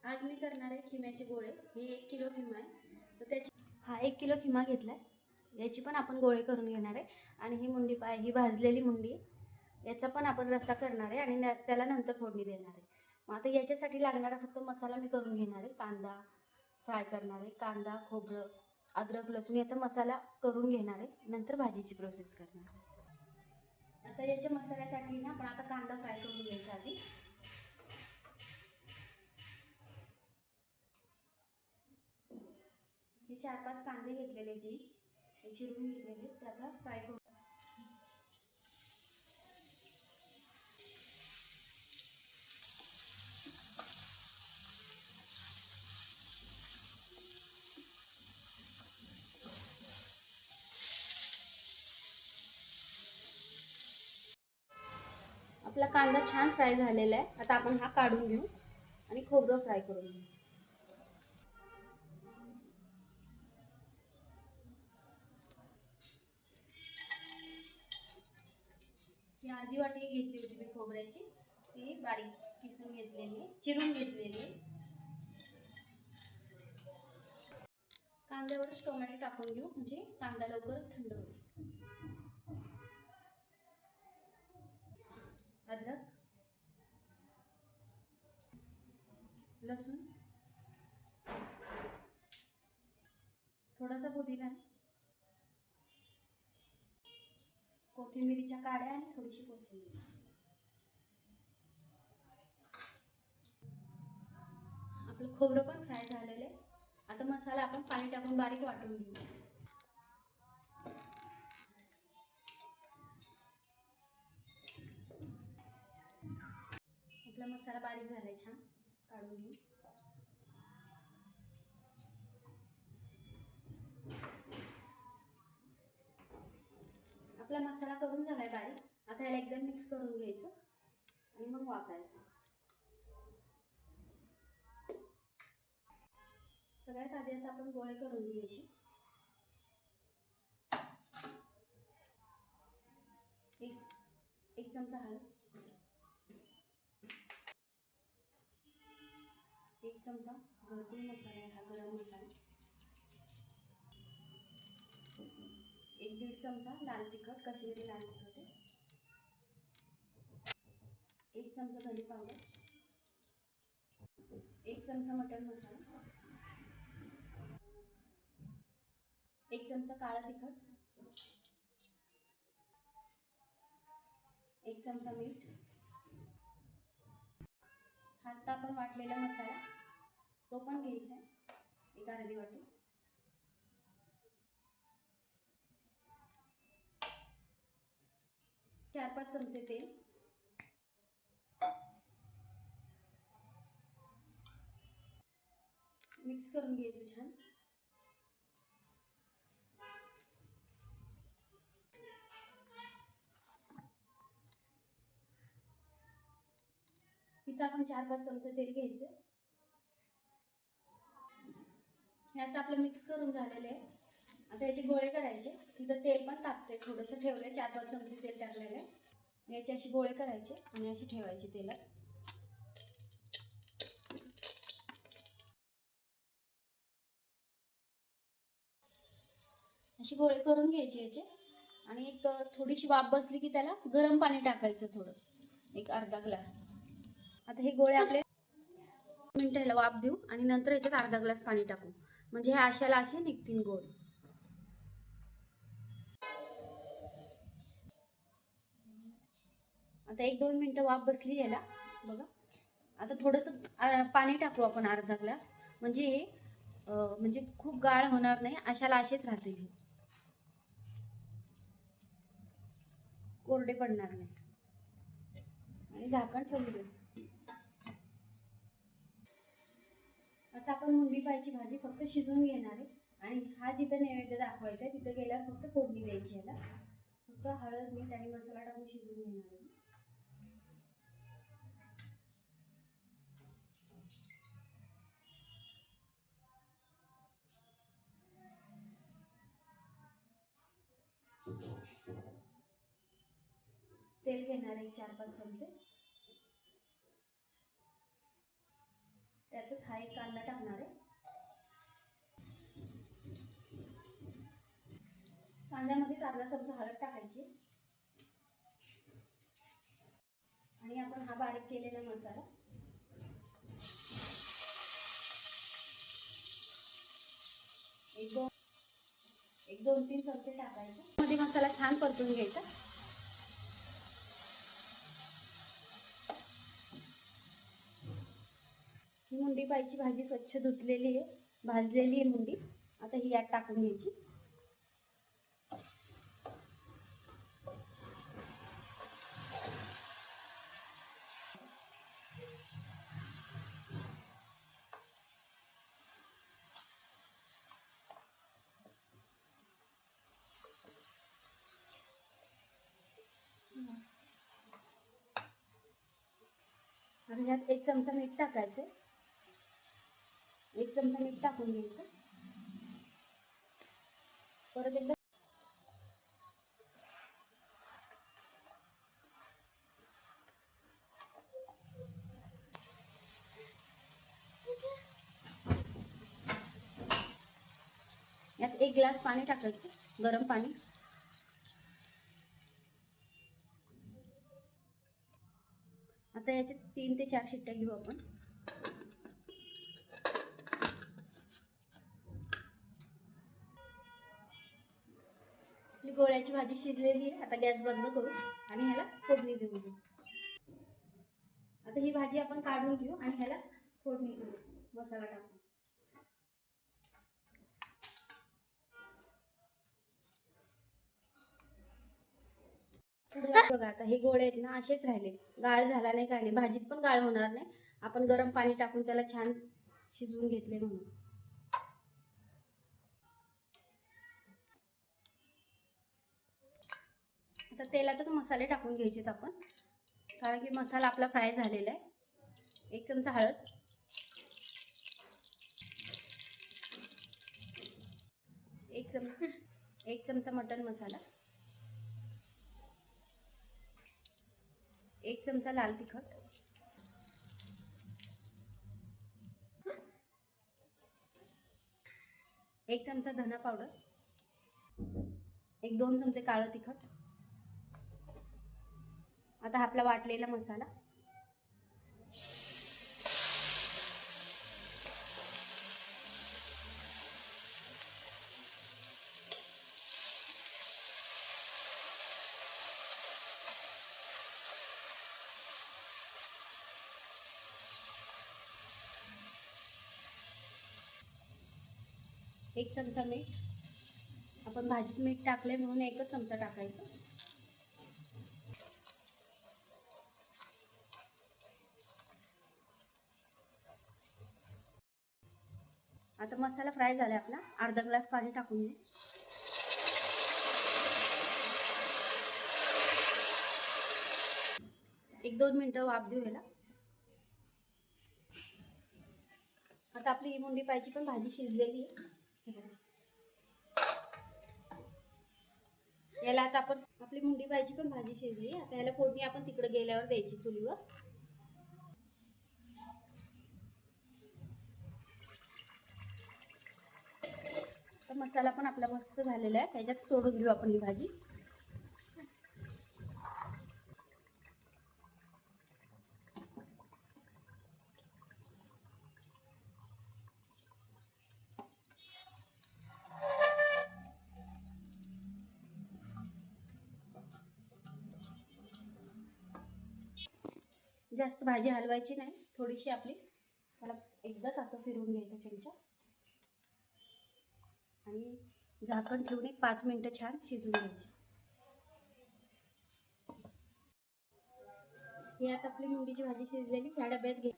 आज मी करणार आहे खिम्याचे गोळे। हे 1 किलो खिमा आहे, तर त्याची 1 किलो खिमा घेतला आहे। याची पण आपण गोळे करून घेणार आहे। आणि ही मुंडी पाय, ही भाजलेली मुंडी, याचा पण आपण रस्सा करणार आहे आणि त्याला नंतर फोडणी देणार आहे। मग आता याच्यासाठी लागणारा फक्त मसाला मी करून घेणार आहे। कांदा फ्राय करणार आहे, कांदा, खोबरं, अद्रक, लसूण याचा मसाला करून घेणार आहे, नंतर भाजीची प्रोसेस करणार आहे। आता याच्या मसाल्यासाठी ना आपण आता कांदा फ्राय करून घ्यायचा आधी। हे 4-5 कांदे घेतलेले आहेत मी, हे चिरून घेतलेले, ते आता फ्राय करू। आपला कांदा छान फ्राय झालेला आहे। आता आपण हा काढून घेऊ आणि खोबरं फ्राय करून घेऊ। ही अर्धी वाटी घेतली होती मी खोबऱ्याची, ती बारीक किसून घेतलेली, चिरून घेतलेली। कांद्यावरच टोमॅटो टाकून घेऊ, म्हणजे कांदा लवकर थंड होईल। अद्रक, लसूण, थोडासा पुदिना, कोथिंबीरीच्या काड्या आणि थोडीशी कोथिंबीर। आपलं खोबरं पण फ्राय झालेलं आहे। आता मसाला आपण पाणी टाकून बारीक वाटून घेऊ। आपला मसाला बारीक झालाय छान, काढून घेऊ। आपला मसाला करून झालाय बारीक। आता याला एकदम मिक्स करून घ्यायचं आणि मग वापरायचं। सगळ्यात आधी आता आपण गोळे करून घ्यायचे। एक चमचा हळद, 1 चमचा घरकुल मसाला आहे, हा गरम मसाला, 1-1.5 चमचा लाल तिखट, काश्मीरी लाल तिखट, 1 चमचा धने पावडर, 1 चमचा मटन मसाला, 1 चमचा काळा तिखट, 1 चमचा मीठ, हा आता आपण वाटलेला मसाला तो पण घ्यायचा आहे, एक अर्धी वाटी, चार 5 चमचे तेल, मिक्स करून घ्यायचं छान। इथं आपण 4-5 चमचे तेल घ्यायचं। हे आता आपलं मिक्स करून झालेलं आहे। आता याचे गोळे करायचे। तिथं तेल पण तापतंय, थोडंसं ठेवलंय, 4-5 चमचे तेल टाकलेलं आहे। याचे असे गोळे करायचे आणि असे ठेवायचे तेलात। अशी गोळे करून घ्यायचे याचे आणि एक थोडीशी वाफ बसली की त्याला गरम पाणी टाकायचं, थोडं, एक अर्धा ग्लास। आता हे गोळे आपले मिनिटं ह्याला वाफ देऊ आणि नंतर याच्यात अर्धा ग्लास पाणी टाकू, म्हणजे हे अशाला असे निघतील गोळे। आता 1-2 मिनिटं वाफ बसली याला, बघा। आता थोडंसं पाणी टाकू आपण अर्धा ग्लास, म्हणजे म्हणजे खूप गाळ होणार नाही, अशाला असेच राहतील, कोरडे पडणार नाही। आणि झाकण ठेवून देऊ। आता आपण मुंडी पायची भाजी फक्त शिजवून घेणार आहे आणि हा जिथं नैवेद्य दाखवायचा आहे तिथं गेल्यावर फक्त फोडणी द्यायची याला। फक्त हळद, मीठ आणि मसाला टाकून शिजवून घेणार आहे। तेल घेणार आहे 4-5 चमचे, त्यात यातच हा एक कांदा टाकणार आहे. कांद्यामध्येच अर्धा चमचा हळद टाकायची आणि आपण हा बारीक केलेला मसाला एक दोन तीन चमचे टाकायचे. मध्ये मसाला छान परतून घ्यायचा. ही मुंडी पायची भाजी स्वच्छ धुतलेली आहे, भाजलेली आहे मुंडी. आता ही यात टाकून घ्यायची. आणि ह्यात एक चमचा मीठ टाकायचं. एक चमचा मीठ टाकून घ्यायचं. परत एकदा यात एक ग्लास पाणी टाकायचं, गरम पाणी. आता याचे 3 ते 4 शिट्ट्या घेऊ आपण. आपली गोळ्याची भाजी शिजलेली आहे. आता गॅस बंद करू आणि ह्याला फोडणी देऊ. आता ही भाजी आपण काढून घेऊ आणि ह्याला फोडणी देऊ मसाला टाकून. बघा आता हे गोळे आहेत ना असेच राहिले, गाळ झाला नाही काय नाही. भाजीत पण गाळ होणार नाही. आपण गरम पाणी टाकून त्याला छान शिजवून घेतले म्हणून. आता तेलातच मसाले टाकून घ्यायचेत आपण, कारण की मसाला आपला फ्राय झालेला आहे. एक चमचा हळद, एक चमचा मटन मसाला, एक चमचा लाल तिखट, एक चमचा धना पावडर, एक 2 चमचे काळं तिखट. आता आपला वाटलेला मसाला, एक चमचा मीठ. आपण भाजीत मीठ टाकले म्हणून एकच चमचा टाकायचं. आता मसाला फ्राय झाला आपला. अर्धा ग्लास पाणी टाकून घे. एक 2 मिनिटं वाफ देऊ याला. आता आपली ही मुंडी पायची पण भाजी शिजलेली आहे. याला आता आपण आपली मुंडी पायची पण भाजी शिजली. आता याला फोडणी आपण तिकडे गेल्यावर द्यायची चुलीवर. तर मसाला पण आपला मस्त झालेला आहे. त्याच्यात सोडून घेऊ आपण ही भाजी. जास्त भाजी हलवायची नाही, थोडीशी आपली. त्याला एकदाच असं फिरवून घ्यायचं चमचा आणि झाकण ठेवून 5 मिनिटं छान शिजवून घ्यायची. ही आता आपली मुंडीची भाजी शिजलेली ह्या डब्यात घे.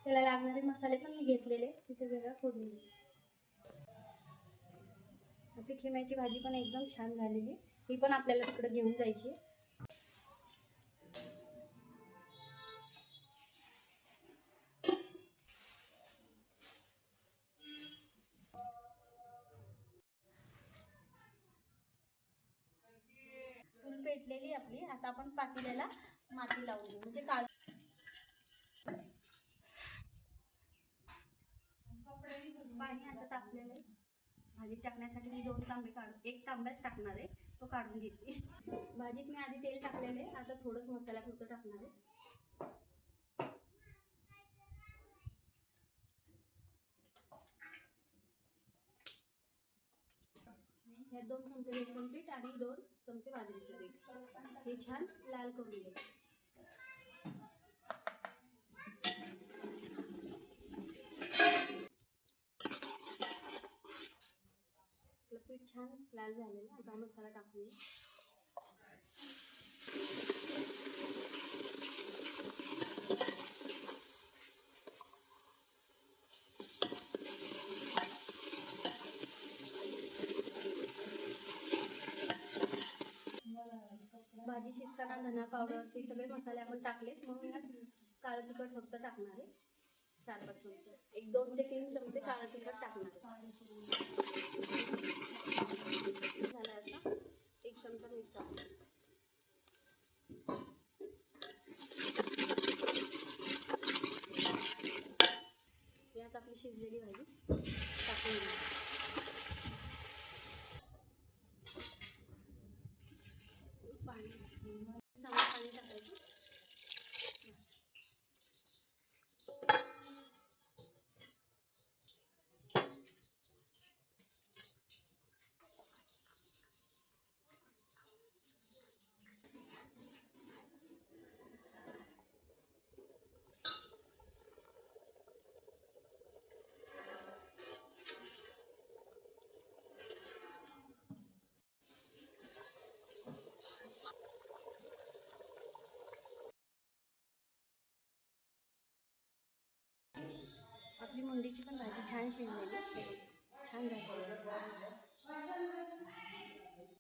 त्याला लागणारे मसाले पण मी घेतलेले तिथे जरा फोडणी दे. आपली खिम्याची भाजी पण एकदम छान झालेली. ही पण आपल्याला तिकडे घेऊन जायची. चूल पेटलेली आपली. आता आपण पातेल्याला माती लावून घेऊ, म्हणजे काळ पाणी आता तापलेलं आहे. भाजीत टाकण्यासाठी मी 2 तांबे एक तांब्याच टाकणार आहे, तो काढून घेते. भाजीत मी आधी तेल टाकलेलं आहे, आता थोडंच मसाल्यापुरतं टाकणार आहे. ह्या 2 चमचे बेसन पीठ आणि 2 चमचे बाजरीचं पीठ हे छान लाल करून घ्यायचे. आपलं पीठ छान लाल झालेलं. आता मसाला टाकूया. भाजी शिजताना धना पावडर ते सगळे मसाले आपण टाकलेत, म्हणून यात काळं तिखट फक्त टाकणार आहे. 4-5 चमचे, 1-2 ते 3 चमचे काळं तिखट टाकणार आहे. झालं. आता 1 चमचा मीठ टाकणार. यात आपली शिजलेली भाजी टाकून घेऊ. पाणी टाकायचं. आपली मुंडीची पण भाजी छान शिजलेली, छान झाली.